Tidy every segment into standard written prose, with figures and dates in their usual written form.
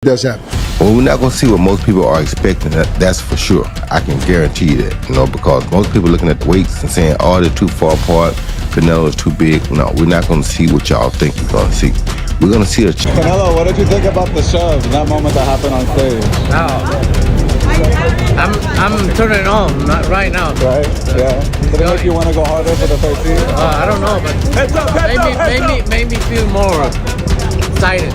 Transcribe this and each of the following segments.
does happen. Well, we're not going to see what most people are expecting. That's for sure. I can guarantee you that, because most people looking at the weights and saying, oh, they're too far apart, Canelo's too big. No, we're not going to see what y'all think you're going to see. We're going to see a... Canelo, what did you think about the shove, that moment that happened on stage? I'm turning on right now. Right? Yeah. Did it make you want to go harder for the 13? I don't know, but made me feel more excited.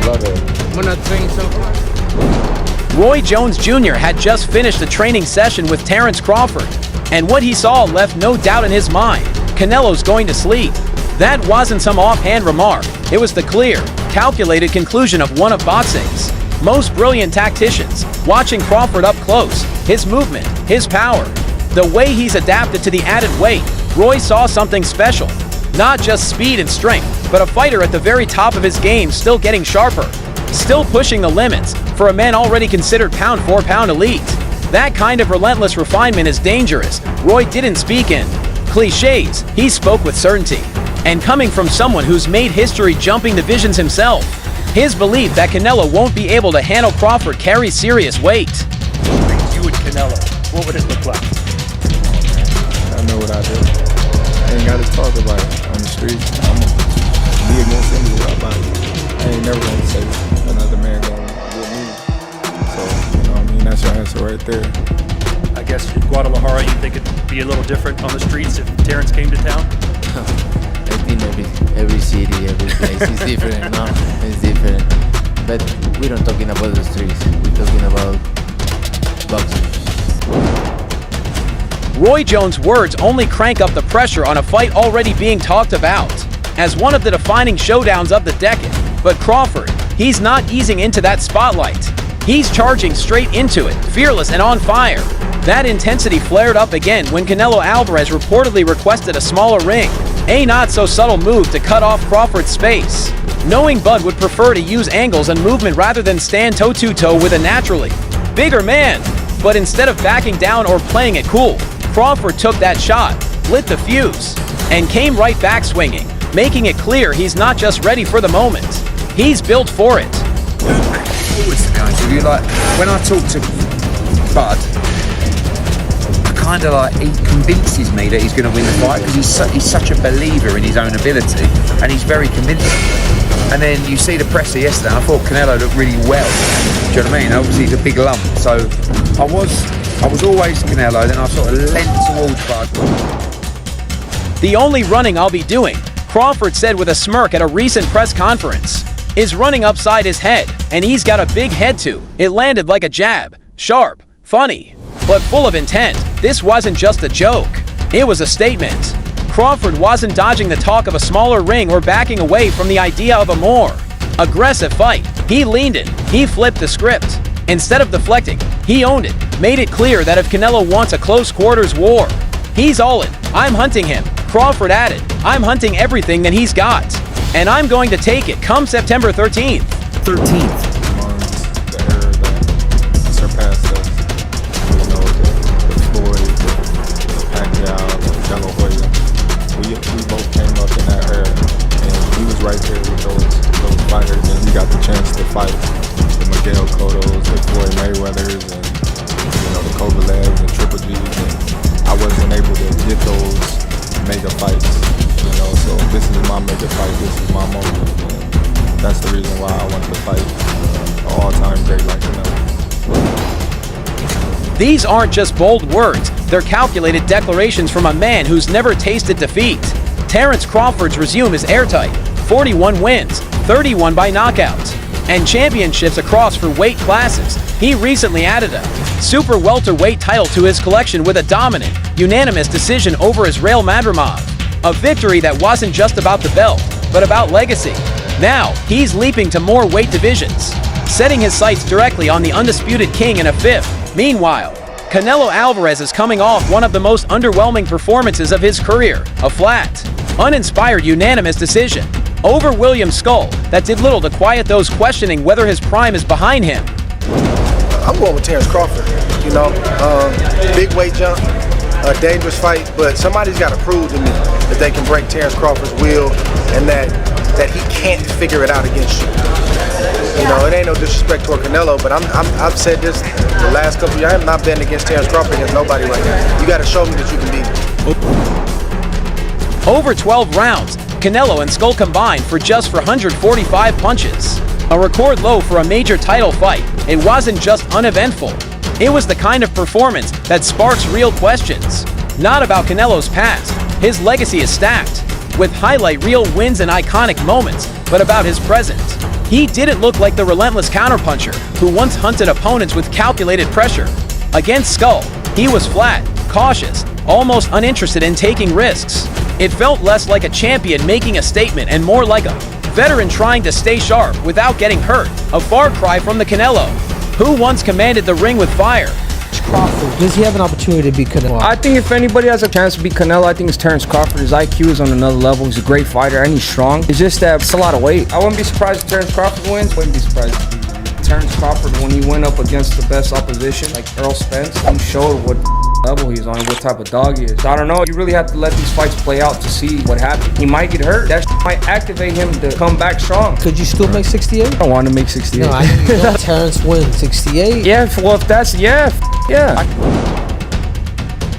Love it. I'm gonna train so far. Roy Jones Jr. had just finished a training session with Terence Crawford, and what he saw left no doubt in his mind. Canelo's going to sleep. That wasn't some offhand remark. It was the clear, calculated conclusion of one of boxing's most brilliant tacticians. Watching Crawford up close, his movement, his power, the way he's adapted to the added weight, Roy saw something special. Not just speed and strength, but a fighter at the very top of his game, still getting sharper, still pushing the limits for a man already considered pound-for-pound elite. That kind of relentless refinement is dangerous. Roy didn't speak in cliches, he spoke with certainty. And coming from someone who's made history jumping divisions himself, his belief that Canelo won't be able to handle Crawford carries serious weight. You and Canelo, what would it look like? I know what I do. I ain't got to talk about it on the street. I'm going to be against anybody about it. I ain't never going to say another man going to get me. So, that's your answer right there. I guess in Guadalajara, you think it'd be a little different on the streets if Terence came to town? I think every city, every place is different, no? It's different. But we're not talking about the streets, we're talking about boxing. Roy Jones' words only crank up the pressure on a fight already being talked about as one of the defining showdowns of the decade. But Crawford, he's not easing into that spotlight. He's charging straight into it, fearless and on fire. That intensity flared up again when Canelo Alvarez reportedly requested a smaller ring, a not-so-subtle move to cut off Crawford's space. Knowing Bud would prefer to use angles and movement rather than stand toe-to-toe with a naturally bigger man. But instead of backing down or playing it cool, Crawford took that shot, lit the fuse, and came right back swinging, making it clear he's not just ready for the moment. He's built for it. Always, to be honest with you, like when I talk to Bud, kind of like he convinces me that he's going to win the fight because he's such a believer in his own ability and he's very convincing. And then you see the presser yesterday, and I thought Canelo looked really well. Do you know what I mean? Obviously he's a big lump, so I was always Canelo. Then I sort of leant towards Bud. The only running I'll be doing, Crawford said with a smirk at a recent press conference, is running upside his head, and he's got a big head too. It landed like a jab, sharp, funny, but full of intent. This wasn't just a joke, it was a statement. Crawford wasn't dodging the talk of a smaller ring or backing away from the idea of a more aggressive fight. He leaned in, he flipped the script. Instead of deflecting, he owned it, made it clear that if Canelo wants a close quarters war, he's all in. I'm hunting him. Crawford added, I'm hunting everything that he's got, and I'm going to take it come September 13th. Amongst the era that surpassed us, the Floyd, the Pacquiao, the De La Hoya. We both came up in that era, and we was right there with those fighters, and we got the chance to fight the Miguel Cottos, the Floyd Mayweathers, and the Kovalevs and Triple G's, and I wasn't able to get those mega fights, so this is my mega fight, this is my moment, and that's the reason why I wanted to fight an all-time great like Canelo. These aren't just bold words, they're calculated declarations from a man who's never tasted defeat. Terence Crawford's resume is airtight, 41 wins, 31 by knockout, and championships across for weight classes. He recently added a super welterweight title to his collection with a dominant, unanimous decision over Israel Madrimov. A victory that wasn't just about the belt, but about legacy. Now, he's leaping to more weight divisions, setting his sights directly on the undisputed king in a fifth. Meanwhile, Canelo Alvarez is coming off one of the most underwhelming performances of his career, a flat, uninspired unanimous decision over William Skull that did little to quiet those questioning whether his prime is behind him. I'm going with Terence Crawford. Big weight jump, a dangerous fight, but somebody's got to prove to me that they can break Terence Crawford's will and that he can't figure it out against you. You know, it ain't no disrespect toward Canelo, but I've said this the last couple of years. I have not been against Terence Crawford against nobody right now. You got to show me that you can beat me. Over 12 rounds, Canelo and Skull combined for just 445 punches. A record low for a major title fight. It wasn't just uneventful. It was the kind of performance that sparks real questions. Not about Canelo's past. His legacy is stacked, with highlight reel wins and iconic moments, but about his present. He didn't look like the relentless counterpuncher who once hunted opponents with calculated pressure. Against Skull, he was flat, cautious, almost uninterested in taking risks. It felt less like a champion making a statement and more like a veteran trying to stay sharp without getting hurt. A far cry from the Canelo, who once commanded the ring with fire. Crawford, does he have an opportunity to beat Canelo? I think if anybody has a chance to beat Canelo, I think it's Terence Crawford. His IQ is on another level. He's a great fighter and he's strong. It's just that it's a lot of weight. I wouldn't be surprised if Terence Crawford wins. Wouldn't be surprised if Terence Crawford, when he went up against the best opposition, like Earl Spence, he showed what level he's on, what type of dog he is. So I don't know. You really have to let these fights play out to see what happens. He might get hurt. That might activate him to come back strong. Could you still make 68? I don't want to make 68. No, I think Terence wins 68. Yeah, well, if that's, yeah.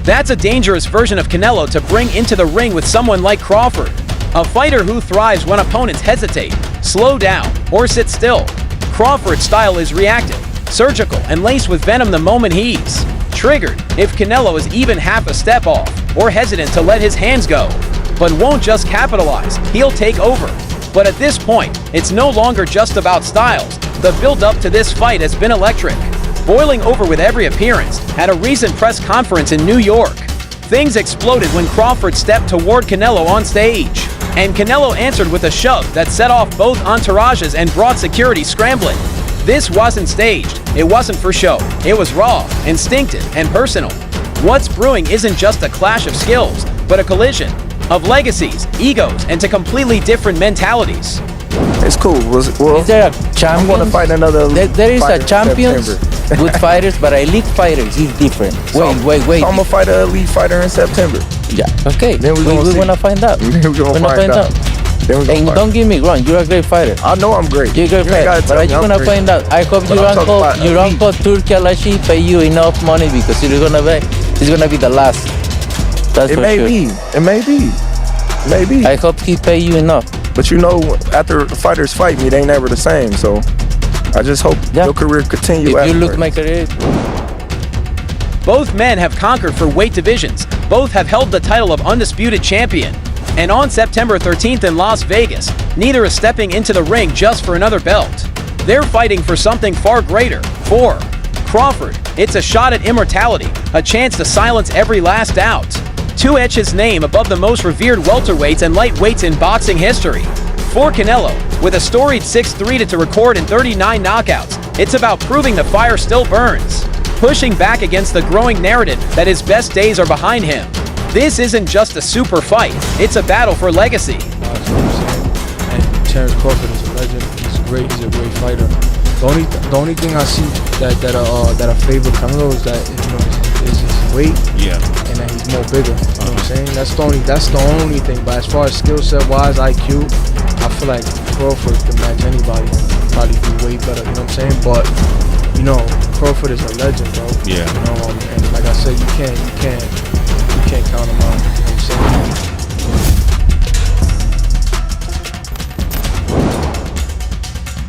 That's a dangerous version of Canelo to bring into the ring with someone like Crawford. A fighter who thrives when opponents hesitate, slow down, or sit still. Crawford's style is reactive, surgical, and laced with venom the moment he's triggered. If Canelo is even half a step off or hesitant to let his hands go, but won't just capitalize, he'll take over. But at this point, it's no longer just about styles. The build-up to this fight has been electric, boiling over with every appearance. At a recent press conference in New York, things exploded when Crawford stepped toward Canelo on stage, and Canelo answered with a shove that set off both entourages and brought security scrambling. This wasn't staged, it wasn't for show, it was raw, instinctive, and personal. What's brewing isn't just a clash of skills, but a collision of legacies, egos, and to completely different mentalities. It's cool. Well, Is there a champion? I'm going to fight another There is a fighter in champion, September. good fighters, but elite fighters is different. So Wait. So I'm going to fight an elite fighter in September. Yeah, okay. Then we want to find out. We're going to find out. And don't get me wrong, you're a great fighter. I know I'm great. You're a great fighter, but are you going to find out? I hope your uncle Turki Alashi pay you enough money because it's going to be the last. That's for sure. It may be. Maybe. I hope he pay you enough. But you know, after fighters fight me, they ain't never the same. So I just hope your career continue. If you look at my career. Both men have conquered for weight divisions. Both have held the title of undisputed champion. And on September 13th in Las Vegas, neither is stepping into the ring just for another belt. They're fighting for something far greater. For Crawford, it's a shot at immortality, a chance to silence every last doubt, to etch his name above the most revered welterweights and lightweights in boxing history. For Canelo, with a storied 6'3" to record in 39 knockouts, it's about proving the fire still burns, pushing back against the growing narrative that his best days are behind him. This isn't just a super fight, it's a battle for legacy. And Terence Crawford is a legend. He's a great fighter. The only thing I see that I favor Canelo is that is his weight. Yeah. And that he's more bigger. You know what I'm saying? That's the only thing. But as far as skill set wise, IQ, I feel like Crawford can match anybody and probably be way better. You know what I'm saying? But Crawford is a legend, bro. Yeah. And like I said, you can't count him out. You know what I'm saying?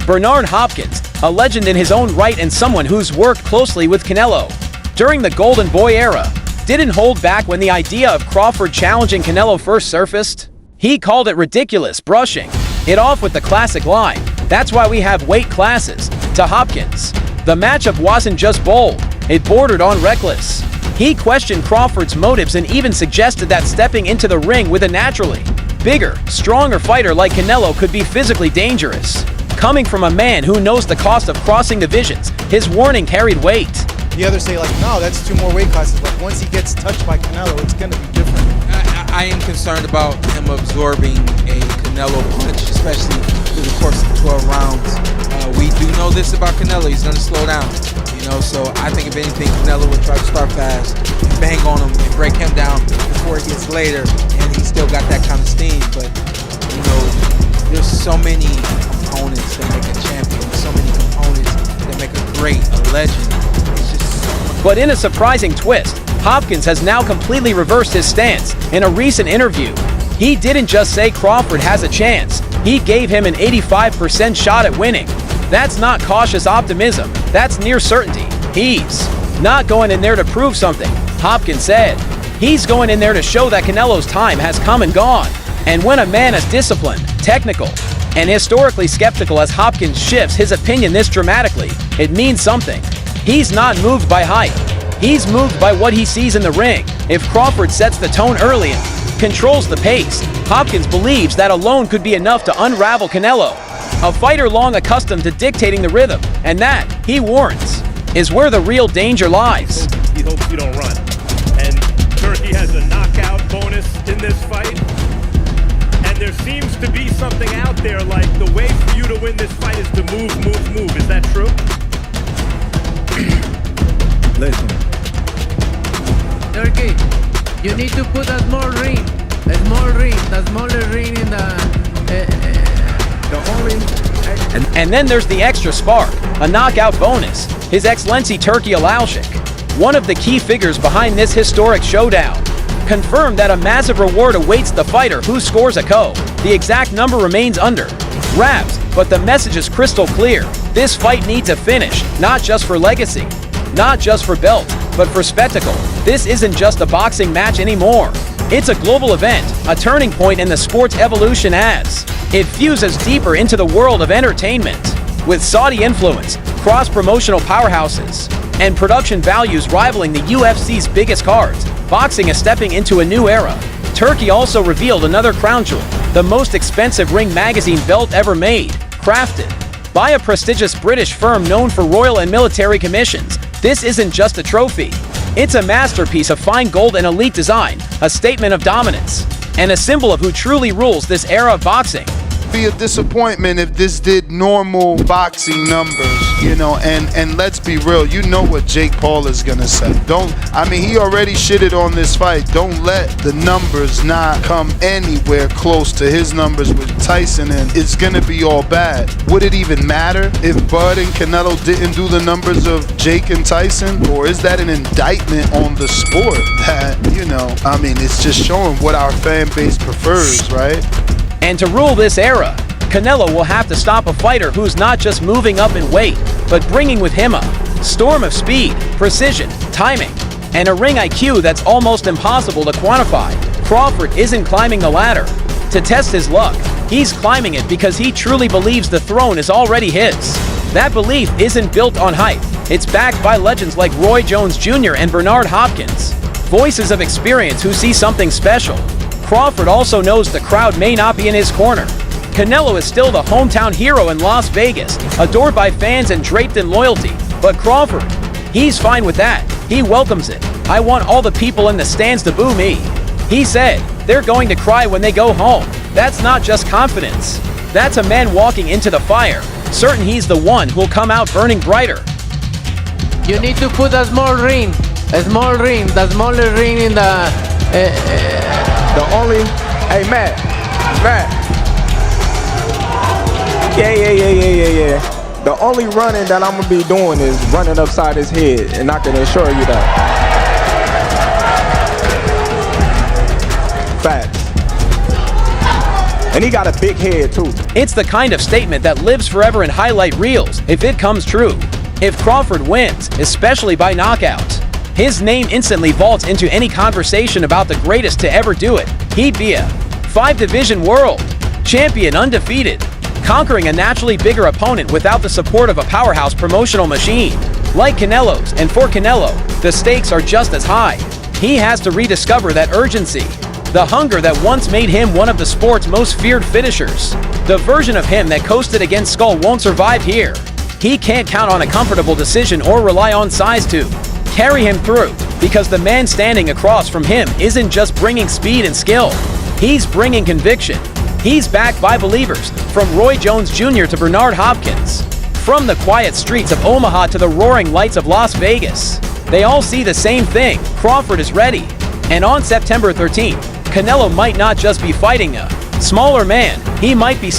Bernard Hopkins, a legend in his own right and someone who's worked closely with Canelo during the Golden Boy era, didn't hold back when the idea of Crawford challenging Canelo first surfaced. He called it ridiculous, brushing it off with the classic line, "That's why we have weight classes." To Hopkins, the matchup wasn't just bold, it bordered on reckless. He questioned Crawford's motives and even suggested that stepping into the ring with a naturally bigger, stronger fighter like Canelo could be physically dangerous. Coming from a man who knows the cost of crossing divisions, his warning carried weight. The others say, like, no, that's 2 more weight classes. Like, once he gets touched by Canelo, it's going to be different. I am concerned about him absorbing a Canelo punch, especially through the course of 12 rounds. We do know this about Canelo. He's going to slow down, so I think if anything, Canelo would try to start fast, bang on him, and break him down before it gets later, and he's still got that kind of steam. But, there's so many opponents that make a champion, so many great, a legend. It's just But in a surprising twist, Hopkins has now completely reversed his stance. In a recent interview, he didn't just say Crawford has a chance, he gave him an 85% shot at winning. That's not cautious optimism, that's near certainty. He's not going in there to prove something, Hopkins said. He's going in there to show that Canelo's time has come and gone. And when a man as disciplined, technical, and historically skeptical as Hopkins shifts his opinion this dramatically, it means something. He's not moved by hype. He's moved by what he sees in the ring. If Crawford sets the tone early and controls the pace, Hopkins believes that alone could be enough to unravel Canelo. A fighter long accustomed to dictating the rhythm, and that, he warns, is where the real danger lies. He hopes you don't run. And Turkey has a knockout bonus in this fight. And there seems to be something out there like the way for you to win this fight is to move, move, move. Is that true? Listen. Turkey, you need to put a small ring, the smaller ring in The only... And then there's the extra spark, a knockout bonus, His Excellency Turkey Alalshik, one of the key figures behind this historic showdown, confirmed that a massive reward awaits the fighter who scores a KO. The exact number remains under wraps, but the message is crystal clear. This fight needs a finish, not just for legacy, not just for belt, but for spectacle. This isn't just a boxing match anymore. It's a global event, a turning point in the sport's evolution as it fuses deeper into the world of entertainment. With Saudi influence, cross-promotional powerhouses, and production values rivaling the UFC's biggest cards, boxing is stepping into a new era. Turkey also revealed another crown jewel, the most expensive ring magazine belt ever made, crafted by a prestigious British firm known for royal and military commissions. This isn't just a trophy. It's a masterpiece of fine gold and elite design, a statement of dominance, and a symbol of who truly rules this era of boxing. Be a disappointment if this did normal boxing numbers, you know, and let's be real, you know what Jake Paul is gonna say. He already shitted on this fight. Don't let the numbers not come anywhere close to his numbers with Tyson, and it's gonna be all bad. Would it even matter if Bud and Canelo didn't do the numbers of Jake and Tyson? Or is that an indictment on the sport that, it's just showing what our fan base prefers, right? And to rule this era, Canelo will have to stop a fighter who's not just moving up in weight, but bringing with him a storm of speed, precision, timing, and a ring IQ that's almost impossible to quantify. Crawford isn't climbing the ladder to test his luck. He's climbing it because he truly believes the throne is already his. That belief isn't built on hype. It's backed by legends like Roy Jones Jr. and Bernard Hopkins, voices of experience who see something special. Crawford also knows the crowd may not be in his corner. Canelo is still the hometown hero in Las Vegas, adored by fans and draped in loyalty. But Crawford, he's fine with that. He welcomes it. I want all the people in the stands to boo me. He said, they're going to cry when they go home. That's not just confidence. That's a man walking into the fire, certain he's the one who'll come out burning brighter. You need to put a small ring, the smaller ring in Matt. Yeah. The only running that I'm gonna be doing is running upside his head, and I can assure you that. Facts. And he got a big head too. It's the kind of statement that lives forever in highlight reels if it comes true. If Crawford wins, especially by knockout, his name instantly vaults into any conversation about the greatest to ever do it. He'd be a 5-division world champion, undefeated, conquering a naturally bigger opponent without the support of a powerhouse promotional machine like Canelo's. And for Canelo, the stakes are just as high. He has to rediscover that urgency, the hunger that once made him one of the sport's most feared finishers. The version of him that coasted against Skull won't survive here. He can't count on a comfortable decision or rely on size to carry him through, because the man standing across from him isn't just bringing speed and skill. He's bringing conviction. He's backed by believers, from Roy Jones Jr. to Bernard Hopkins. From the quiet streets of Omaha to the roaring lights of Las Vegas, they all see the same thing. Crawford is ready. And on September 13th, Canelo might not just be fighting a smaller man, he might be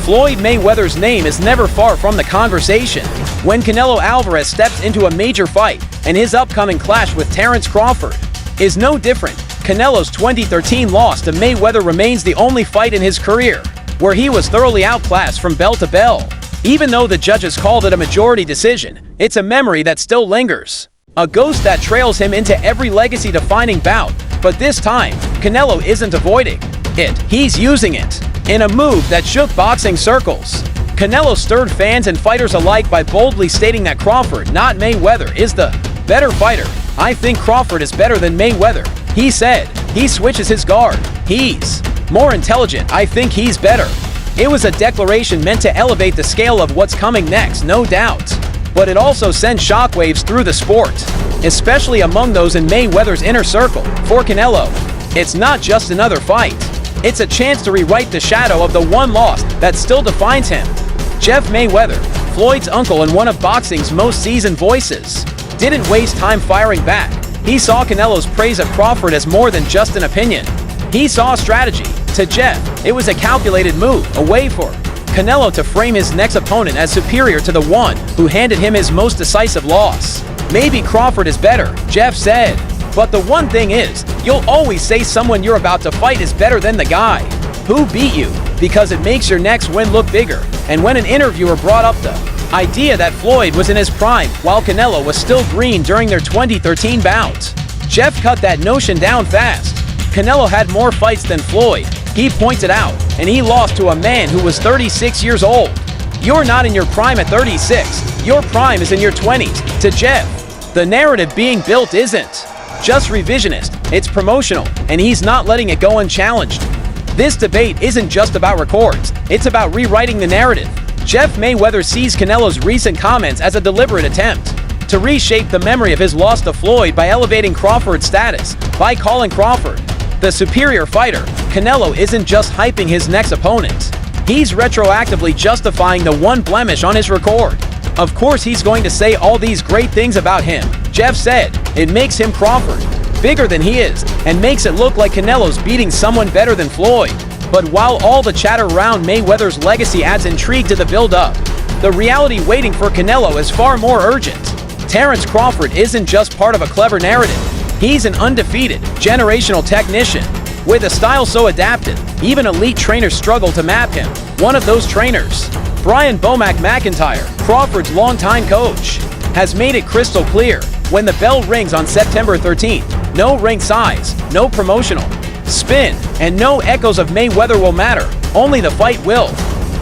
Floyd Mayweather's name is never far from the conversation when Canelo Alvarez steps into a major fight, and his upcoming clash with Terence Crawford is no different. Canelo's 2013 loss to Mayweather remains the only fight in his career where he was thoroughly outclassed from bell to bell. Even though the judges called it a majority decision, it's a memory that still lingers. A ghost that trails him into every legacy-defining bout, but this time, Canelo isn't avoiding it, he's using it in a move that shook boxing circles. Canelo stirred fans and fighters alike by boldly stating that Crawford, not Mayweather, is the better fighter. "I think Crawford is better than Mayweather," he said. "He switches his guard. He's more intelligent. I think he's better." It was a declaration meant to elevate the scale of what's coming next, no doubt. But it also sent shockwaves through the sport, especially among those in Mayweather's inner circle. For Canelo, it's not just another fight. It's a chance to rewrite the shadow of the one loss that still defines him. Jeff Mayweather, Floyd's uncle and one of boxing's most seasoned voices, didn't waste time firing back. He saw Canelo's praise of Crawford as more than just an opinion. He saw strategy. To Jeff, it was a calculated move, a way for Canelo to frame his next opponent as superior to the one who handed him his most decisive loss. "Maybe Crawford is better," Jeff said. "But the one thing is, you'll always say someone you're about to fight is better than the guy who beat you, because it makes your next win look bigger." And when an interviewer brought up the idea that Floyd was in his prime while Canelo was still green during their 2013 bout, Jeff cut that notion down fast. Canelo had more fights than Floyd, he pointed out, and he lost to a man who was 36 years old. "You're not in your prime at 36, your prime is in your 20s, to Jeff. The narrative being built isn't just revisionist, it's promotional, and he's not letting it go unchallenged. This debate isn't just about records, it's about rewriting the narrative. Jeff Mayweather sees Canelo's recent comments as a deliberate attempt to reshape the memory of his loss to Floyd by elevating Crawford's status. By calling Crawford the superior fighter, Canelo isn't just hyping his next opponent. He's retroactively justifying the one blemish on his record. Of course he's going to say all these great things about him. Jeff said, "It makes him Crawford, bigger than he is, and makes it look like Canelo's beating someone better than Floyd." But while all the chatter around Mayweather's legacy adds intrigue to the build-up, the reality waiting for Canelo is far more urgent. Terence Crawford isn't just part of a clever narrative. He's an undefeated, generational technician with a style so adapted, even elite trainers struggle to map him. One of those trainers, Brian "Bomac" McIntyre, Crawford's longtime coach, has made it crystal clear when the bell rings on September 13th, no ring size, no promotional spin, and no echoes of Mayweather will matter, only the fight will.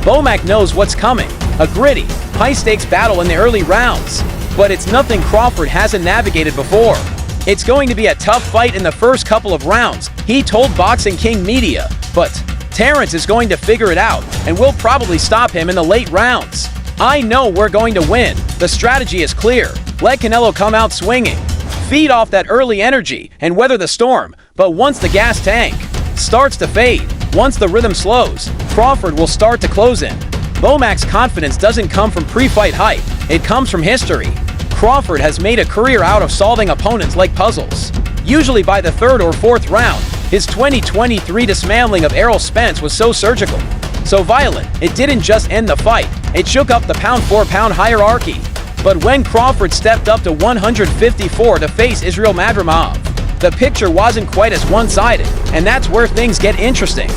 Bomac knows what's coming, a gritty, high-stakes battle in the early rounds, but it's nothing Crawford hasn't navigated before. It's going to be a tough fight in the first couple of rounds, he told Boxing King Media, but Terence is going to figure it out, and we'll probably stop him in the late rounds. "I know we're going to win. The strategy is clear. Let Canelo come out swinging. Feed off that early energy and weather the storm, but once the gas tank starts to fade, once the rhythm slows, Crawford will start to close in." Bomac's confidence doesn't come from pre-fight hype, it comes from history. Crawford has made a career out of solving opponents like puzzles. Usually by the third or fourth round, his 2023 dismantling of Errol Spence was so surgical, so violent, it didn't just end the fight, it shook up the pound-for-pound hierarchy. But when Crawford stepped up to 154 to face Israel Madrimov, the picture wasn't quite as one-sided, and that's where things get interesting.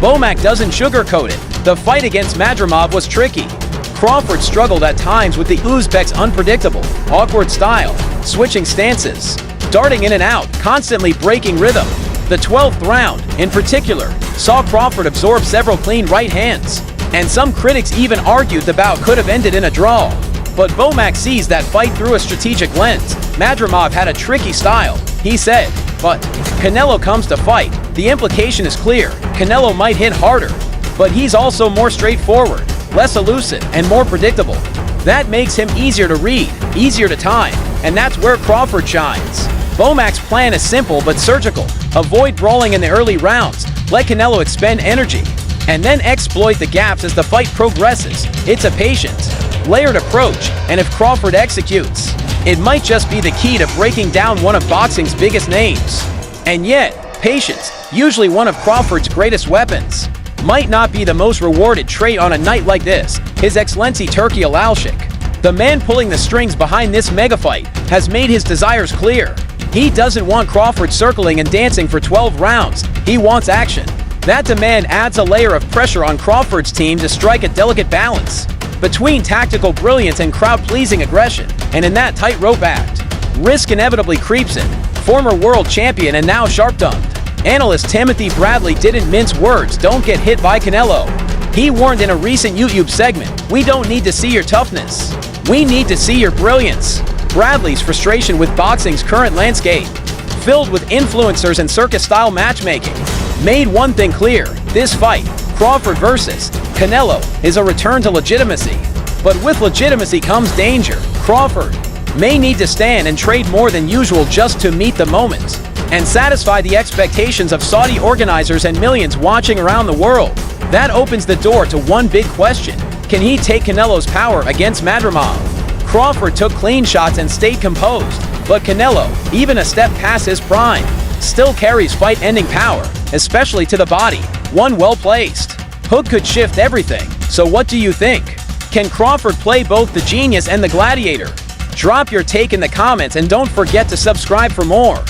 Bomac doesn't sugarcoat it. The fight against Madrimov was tricky. Crawford struggled at times with the Uzbek's unpredictable, awkward style, switching stances, darting in and out, constantly breaking rhythm. The 12th round, in particular, saw Crawford absorb several clean right hands, and some critics even argued the bout could have ended in a draw. But Bomac sees that fight through a strategic lens. Madrimov had a tricky style, he said, but Canelo comes to fight. The implication is clear. Canelo might hit harder, but he's also more straightforward, less elusive, and more predictable. That makes him easier to read, easier to time, and that's where Crawford shines. Bomac's plan is simple but surgical. Avoid brawling in the early rounds, let Canelo expend energy, and then exploit the gaps as the fight progresses. It's a patient, layered approach, and if Crawford executes, it might just be the key to breaking down one of boxing's biggest names. And yet, patience, usually one of Crawford's greatest weapons. might not be the most rewarded trait on a night like this. His Excellency Turki Alalshik, the man pulling the strings behind this mega fight, has made his desires clear. He doesn't want Crawford circling and dancing for 12 rounds. He wants action. That demand adds a layer of pressure on Crawford's team to strike a delicate balance between tactical brilliance and crowd-pleasing aggression. And in that tightrope act, risk inevitably creeps in. Former world champion and now sharp-tongued analyst Timothy Bradley didn't mince words. Don't get hit by Canelo. He warned in a recent YouTube segment, "We don't need to see your toughness. We need to see your brilliance." Bradley's frustration with boxing's current landscape, filled with influencers and circus-style matchmaking, made one thing clear. This fight, Crawford versus Canelo, is a return to legitimacy. But with legitimacy comes danger. Crawford may need to stand and trade more than usual just to meet the moment and satisfy the expectations of Saudi organizers and millions watching around the world. That opens the door to one big question. Can he take Canelo's power against Madrimov? Crawford took clean shots and stayed composed, but Canelo, even a step past his prime, still carries fight-ending power, especially to the body. One well-placed hook could shift everything. So what do you think? Can Crawford play both the genius and the gladiator? Drop your take in the comments and don't forget to subscribe for more.